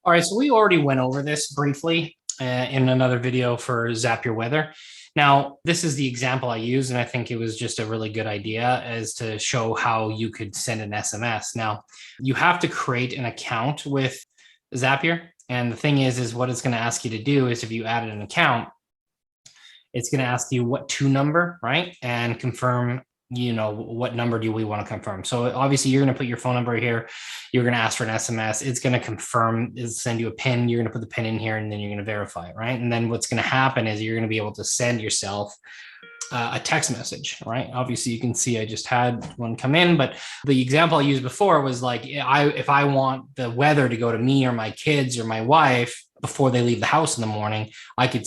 All right, so we already went over this briefly in another video for Zapier Weather. Now, this is the example I used, and I think it was just a really good idea as to show how you could send an SMS. Now, you have to create an account with Zapier, and the thing is what it's going to ask you to do is if you added an account, it's going to ask you what to number, right? And confirm, what number do we want to confirm? So obviously you're going to put your phone number here. You're going to ask for an SMS. It's going to confirm, send you a PIN. You're going to put the PIN in here and then you're going to verify it, right? And then what's going to happen is you're going to be able to send yourself a text message, right? Obviously you can see I just had one come in, but the example I used before was like, if I want the weather to go to me or my kids or my wife before they leave the house in the morning, I could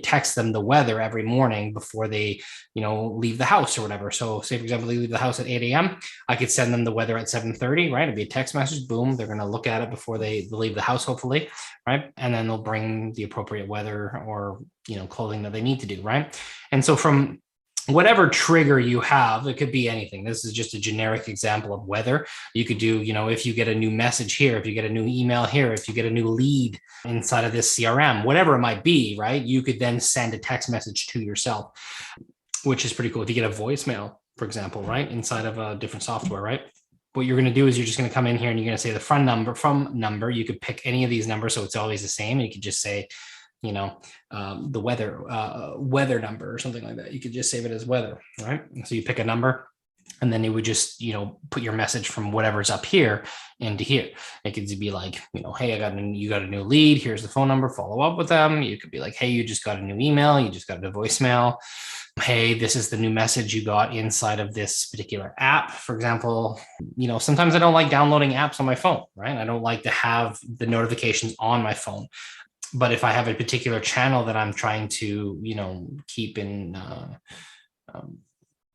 text them the weather every morning before they, leave the house or whatever. So say, for example, they leave the house at 8 a.m. I could send them the weather at 7:30, right? It'd be a text message. Boom. They're going to look at it before they leave the house, hopefully. Right. And then they'll bring the appropriate weather or, clothing that they need to do. Right. And so from whatever trigger you have, it could be anything. This is just a generic example of weather. You could do, if you get a new message here, if you get a new email here, if you get a new lead inside of this CRM, whatever it might be, right? You could then send a text message to yourself, which is pretty cool. If you get a voicemail, for example, right, inside of a different software, right? What you're going to do is you're just going to come in here and you're going to say the from number. You could pick any of these numbers, so it's always the same. You could just say, the weather number or something like that. You could just save it as weather, right? So you pick a number and then it would just, put your message from whatever's up here into here. It could be like, hey, you got a new lead. Here's the phone number, follow up with them. You could be like, hey, you just got a new email. You just got a voicemail. Hey, this is the new message you got inside of this particular app. For example, sometimes I don't like downloading apps on my phone, right? I don't like to have the notifications on my phone. But if I have a particular channel that I'm trying to, keep in,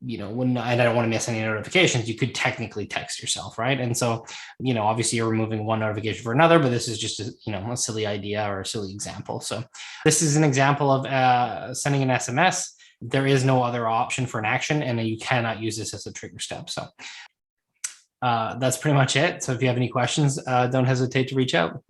when I don't want to miss any notifications, you could technically text yourself, right? And so, obviously you're removing one notification for another, but this is just a silly idea or a silly example. So this is an example of sending an SMS. There is no other option for an action, and you cannot use this as a trigger step. So that's pretty much it. So if you have any questions, don't hesitate to reach out.